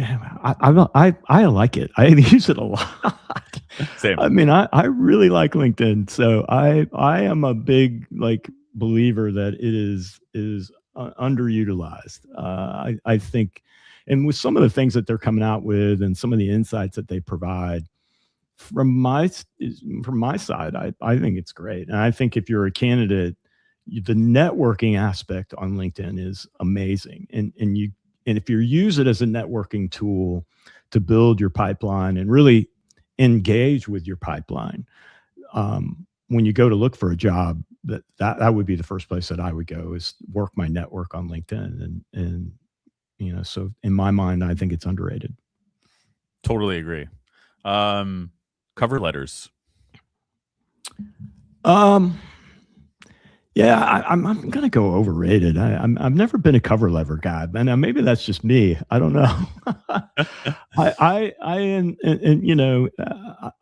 I like it. I use it a lot. Same. I mean, I really like LinkedIn. So I am a big like believer that it is underutilized. I think, and with some of the things that they're coming out with and some of the insights that they provide, from my side, I think it's great. And I think if you're a candidate, the networking aspect on LinkedIn is amazing. And if you use it as a networking tool to build your pipeline and really engage with your pipeline, when you go to look for a job, that would be the first place that I would go, is work my network on LinkedIn. And so in my mind, I think it's underrated. Totally agree. Cover letters. Yeah, I'm gonna go overrated. I've never been a cover letter guy, and maybe that's just me. I don't know.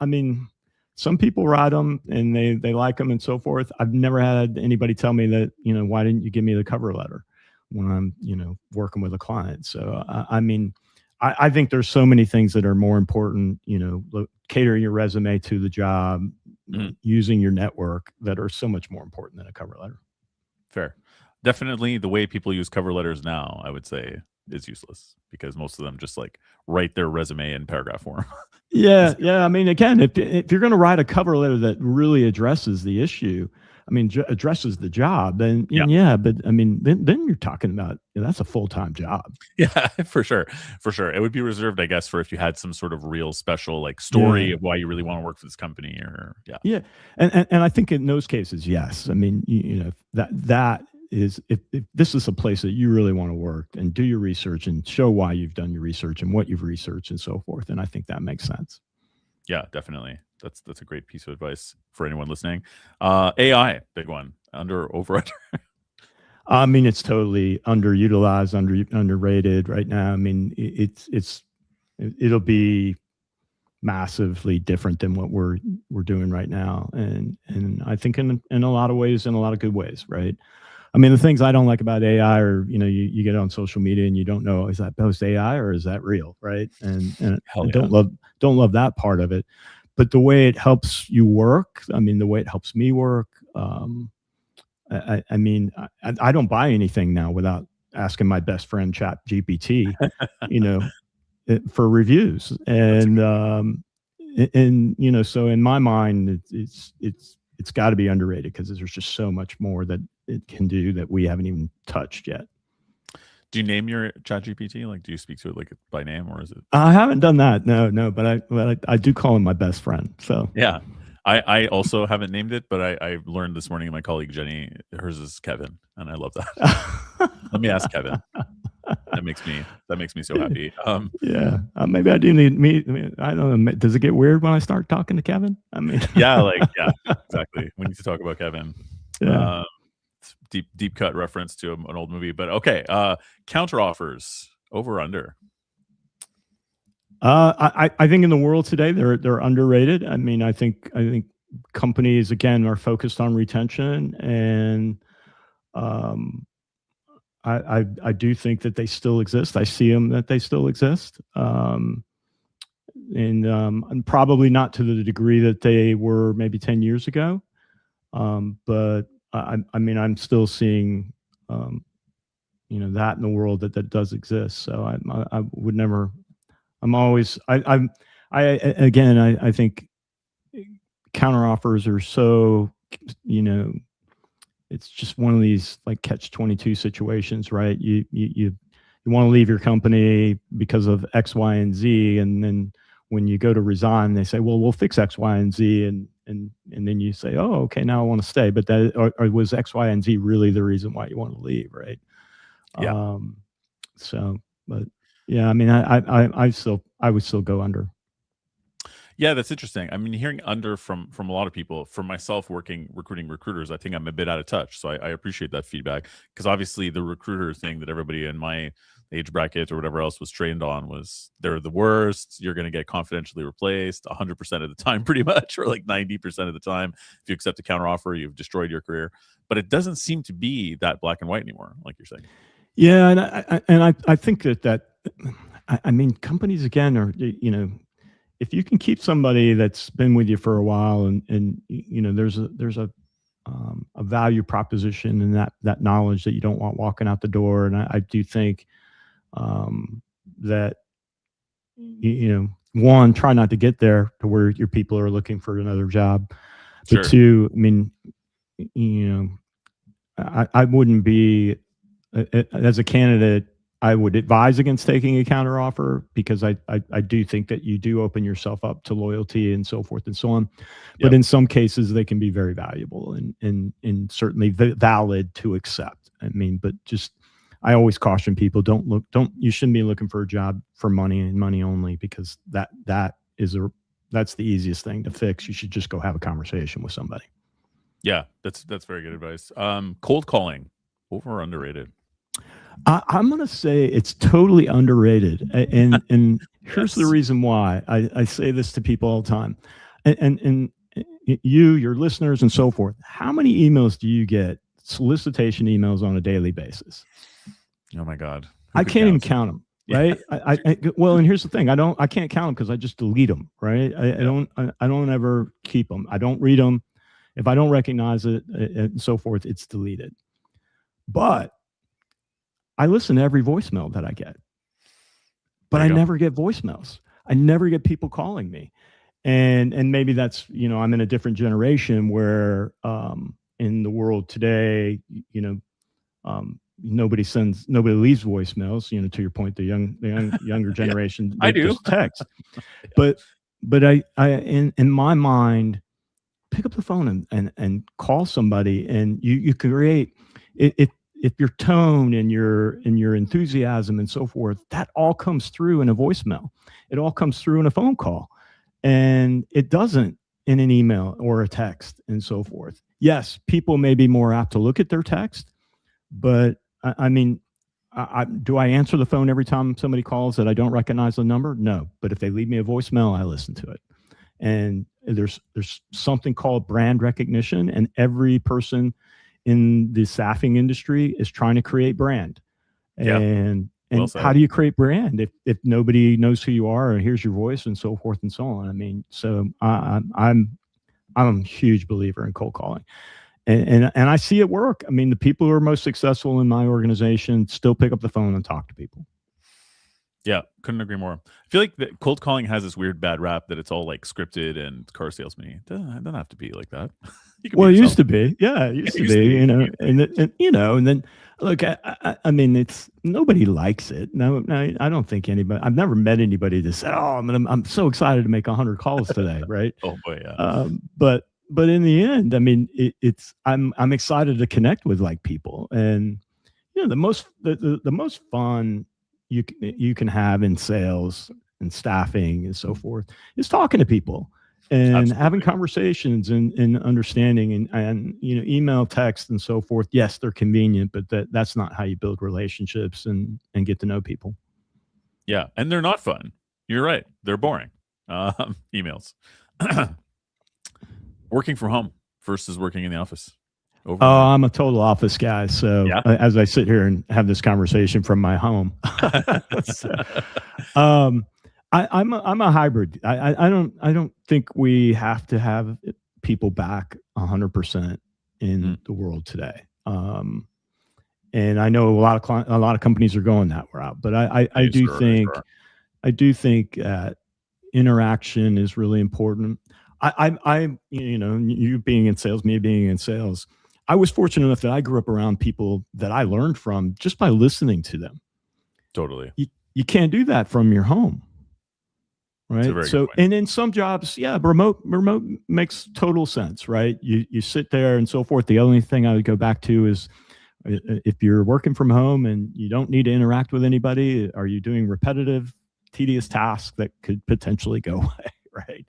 I mean, some people write them and they like them and so forth. I've never had anybody tell me that, why didn't you give me the cover letter when I'm working with a client. So I mean, I think there's so many things that are more important. Catering your resume to the job, using your network, that are so much more important than a cover letter. Fair. Definitely the way people use cover letters now, I would say, is useless because most of them just like write their resume in paragraph form. Yeah. I mean, again, if you're going to write a cover letter that really addresses the issue, I mean, addresses the job, then yeah. But I mean, then you're talking about, that's a full-time job. Yeah, for sure. It would be reserved, I guess, for if you had some sort of real special like story of why you really want to work for this company, or and I think in those cases, yes. I mean, that is, if this is a place that you really want to work, and do your research and show why you've done your research and what you've researched and so forth, and I think that makes sense. Yeah, definitely. That's a great piece of advice for anyone listening. AI, big one. Over. I mean, it's totally underutilized, underrated right now. I mean, it'll be massively different than what we're doing right now, and I think in a lot of ways, in a lot of good ways, right? I mean, the things I don't like about AI are, you get on social media and you don't know, is that post AI or is that real, right? And Hell I yeah. don't love that part of it. But the way it helps you work, I mean, the way it helps me work, I mean, I don't buy anything now without asking my best friend Chat GPT, you know, for reviews. That's a And good so in my mind, it's got to be underrated because there's just so much more that it can do that we haven't even touched yet. Do you name your chat GPT? Like, do you speak to it like by name, or is it? I haven't done that. No, but I do call him my best friend. So Yeah. I also haven't named it, but I learned this morning, my colleague Jenny, hers is Kevin, and I love that. Let me ask Kevin. That makes me so happy. Yeah, maybe I do need me. I mean, I don't know. Does it get weird when I start talking to Kevin? I mean, yeah, exactly. We need to talk about Kevin. Yeah. Deep cut reference to an old movie, but okay. Counter offers, over under. I think in the world today they're underrated. I mean, I think companies again are focused on retention, and I do think that they still exist. I see them that they still exist, and probably not to the degree that they were maybe 10 years ago. But I mean, I'm still seeing that in the world that does exist. So I would never. I'm always I think counter offers are so it's just one of these like catch-22 situations, right? You want to leave your company because of X, Y, and Z, and then when you go to resign, they say, well, we'll fix X, Y, and Z, and then you say, oh, okay, now I want to stay, but that or was X, Y, and Z really the reason why you want to leave, right? Yeah. So, but yeah, I mean, I would still go under. Yeah, that's interesting. I mean, hearing under from a lot of people, from myself recruiting recruiters, I think I'm a bit out of touch. So I appreciate that feedback, because obviously the recruiter thing that everybody in my age bracket or whatever else was trained on was they're the worst. You're going to get confidentially replaced 100% of the time, pretty much, or like 90% of the time. If you accept a counteroffer, you've destroyed your career. But it doesn't seem to be that black and white anymore, like you're saying. Yeah, and I think that I mean, companies again are if you can keep somebody that's been with you for a while, and there's a value proposition and that knowledge that you don't want walking out the door, and I do think that one, try not to get there to where your people are looking for another job, Sure. but two, I mean, I wouldn't be as a candidate. I would advise against taking a counteroffer because I do think that you do open yourself up to loyalty and so forth and so on. But Yep. in some cases, they can be very valuable and certainly valid to accept. I mean, but just I always caution people: you shouldn't be looking for a job for money and money only, because that's the easiest thing to fix. You should just go have a conversation with somebody. Yeah, that's very good advice. Cold calling, over or underrated? I'm going to say it's totally underrated, and here's the reason why. I say this to people all the time, and your listeners and so forth. How many emails do you get, solicitation emails, on a daily basis? Oh my God, I can't even count them. Right? Well, and here's the thing: I can't count them because I just delete them. Right? I don't ever keep them. I don't read them. If I don't recognize it and so forth, it's deleted. But I listen to every voicemail that I get, but I never get voicemails. I never get people calling me. And maybe that's, I'm in a different generation where in the world today, nobody leaves voicemails, to your point, the younger generation, I do. just text. But I in my mind, pick up the phone and call somebody, and you create it. If your tone and your enthusiasm and so forth, that all comes through in a voicemail. It all comes through in a phone call, and it doesn't in an email or a text and so forth. Yes, people may be more apt to look at their text, but I mean, do I answer the phone every time somebody calls that I don't recognize the number? No, but if they leave me a voicemail, I listen to it. And there's something called brand recognition, and every person in the staffing industry is trying to create brand. Yeah. And Well how said. do you create brand if nobody knows who you are and hears your voice and so forth and so on? I mean, so I'm a huge believer in cold calling, and I see it work. I mean, the people who are most successful in my organization still pick up the phone and talk to people. Yeah, couldn't agree more. I feel like that cold calling has this weird bad rap that it's all like scripted and car salesman. It doesn't have to be like that. You can be Well, it used yourself. to be, yeah, it used It to used to be, be. and you know, and then look, I mean, it's nobody likes it. No, I don't think anybody. I've never met anybody that said, "Oh, I'm so excited to make 100 calls today," right? Oh boy, yeah. But in the end, I mean, it's I'm excited to connect with like people, and you know, the most fun you can have in sales and staffing and so forth is talking to people and having Absolutely. conversations and understanding and you know, email, text, and so forth. Yes, they're convenient, but that's not how you build relationships and get to know people. Yeah, and they're not fun. You're right. They're boring. Emails. Working from home versus working in the office. Over Oh, under. I'm a total office guy. So Yeah. as I sit here and have this conversation from my home, so, um, I'm a hybrid. I don't think we have to have people back 100% in Mm. the world today. And I know a lot of companies are going that route, but They sure are. I do think interaction is really important. You know, you being in sales, me being in sales, I was fortunate enough that I grew up around people that I learned from just by listening to them. Totally. You can't do that from your home, It's a right? very good So, point. and in some jobs, yeah, remote makes total sense, right? You sit there and so forth. The only thing I would go back to is if you're working from home and you don't need to interact with anybody, are you doing repetitive, tedious tasks that could potentially go away, right?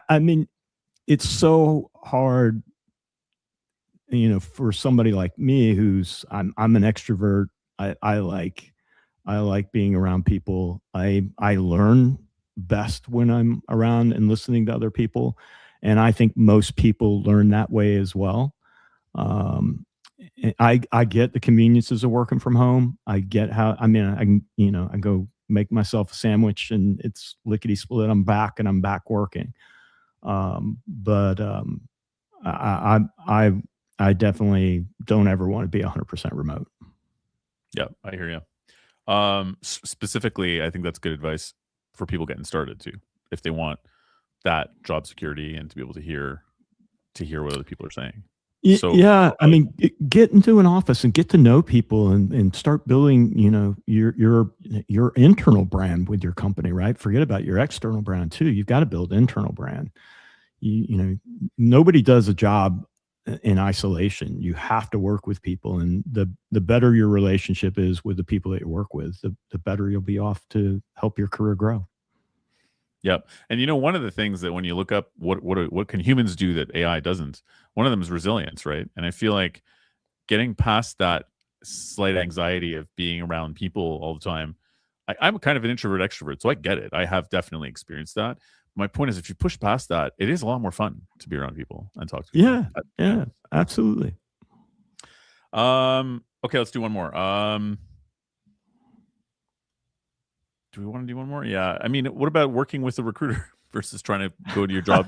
I mean, it's so hard, you know, for somebody like me who's I'm an extrovert. I I like being around people. I learn best when I'm around and listening to other people, and I think most people learn that way as well. Um, I get the conveniences of working from home. I get how I mean I can, you know, I go make myself a sandwich and it's lickety split. I'm back and I'm back working. But I I definitely don't ever want to be 100% remote. Yeah, I hear you. Specifically, I think that's good advice for people getting started too, if they want that job security and to be able to hear what other people are saying. Yeah, So I valuable. mean, get into an office and get to know people and start building, you know, your internal brand with your company, right? Forget about your external brand too. You've got to build internal brand. You know, nobody does a job in isolation. You have to work with people, and the better your relationship is with the people that you work with, the better you'll be off to help your career grow. Yep. And you know, one of the things that when you look up what can humans do that AI doesn't, one of them is resilience, right? And I feel like getting past that slight anxiety of being around people all the time. I'm kind of an introvert extrovert, so I get it. I have definitely experienced that. My point is, if you push past that, it is a lot more fun to be around people and talk to people. Yeah, Yeah. yeah, absolutely. Okay, let's do one more. Do we want to do one more? Yeah. I mean, what about working with a recruiter versus trying to go to your job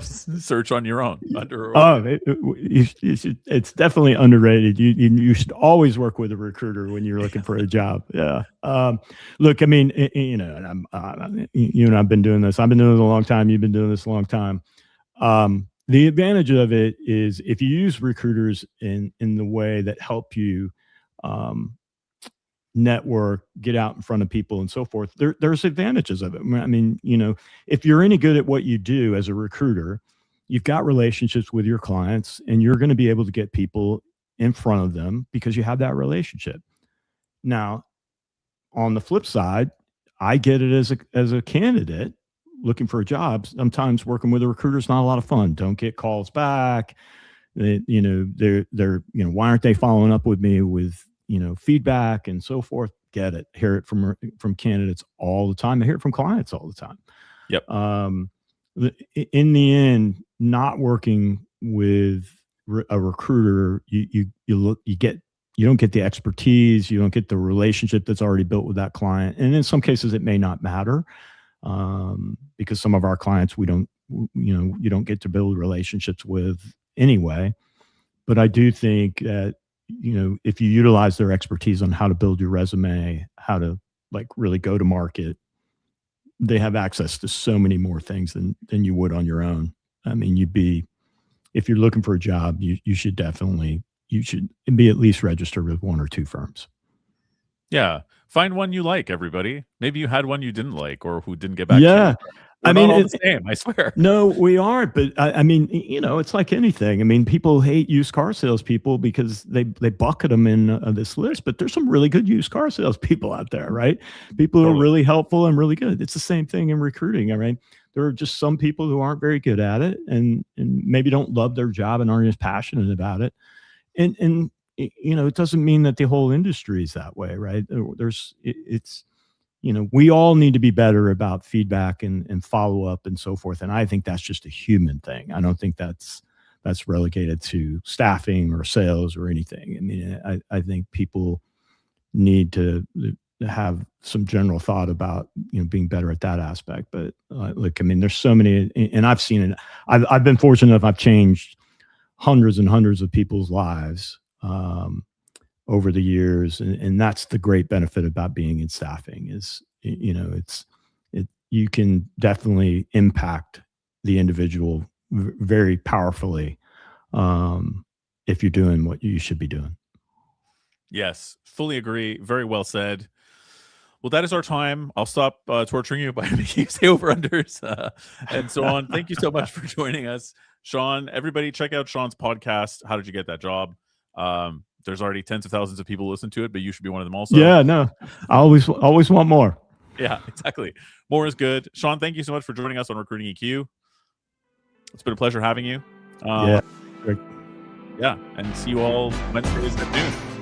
search on your own under Oh, you should. It's definitely underrated. You should always work with a recruiter when you're looking for a job. Yeah. Look, I mean, you know, and you and I've been doing this. I've been doing this a long time. You've been doing this a long time. The advantage of it is if you use recruiters in the way that help you um, network, get out in front of people, and so forth. There's advantages of it. I mean, you know, if you're any good at what you do as a recruiter, you've got relationships with your clients, and you're going to be able to get people in front of them because you have that relationship. Now, on the flip side, I get it as a candidate looking for a job. Sometimes working with a recruiter is not a lot of fun. Don't get calls back. You know, they're you know, why aren't they following up with me with, you know, feedback and so forth? Get it. Hear it from candidates all the time. I hear it from clients all the time. Yep. Um, in the end, not working with a recruiter, you don't get the expertise, you don't get the relationship that's already built with that client, and in some cases it may not matter, because some of our clients you don't get to build relationships with anyway. But I do think that if you utilize their expertise on how to build your resume, how to like really go to market, they have access to so many more things than you would on your own. I mean, if you're looking for a job, you should be at least registered with one or two firms. Yeah. Find one you like, everybody. Maybe you had one you didn't like or who didn't get back to Yeah. you. We're not all the same, I swear. No, we aren't. But I mean, it's like anything. I mean, people hate used car salespeople because they bucket them in this list. But there's some really good used car salespeople out there, right? People who are really helpful and really good. It's the same thing in recruiting. I mean, there are just some people who aren't very good at it and maybe don't love their job and aren't as passionate about it. And it doesn't mean that the whole industry is that way, right? We all need to be better about feedback and follow up and so forth. And I think that's just a human thing. I don't think that's relegated to staffing or sales or anything. I mean, I think people need to have some general thought about being better at that aspect. But look, I mean, there's so many, and I've seen it. I've been fortunate enough. I've changed hundreds and hundreds of people's lives over the years, and that's the great benefit about being in staffing is you can definitely impact the individual very powerfully if you're doing what you should be doing. Yes, fully agree. Very well said. Well, that is our time. I'll stop torturing you by making you say over-unders and so on. Thank you so much for joining us, Shaun. Everybody, check out Shaun's podcast, How Did You Get That Job? There's already tens of thousands of people listen to it, but you should be one of them also. Yeah, no, I always want more. Yeah, exactly. More is good. Shaun, thank you so much for joining us on Recruiting EQ. It's been a pleasure having you. Yeah. Yeah, and see you all Wednesdays at noon.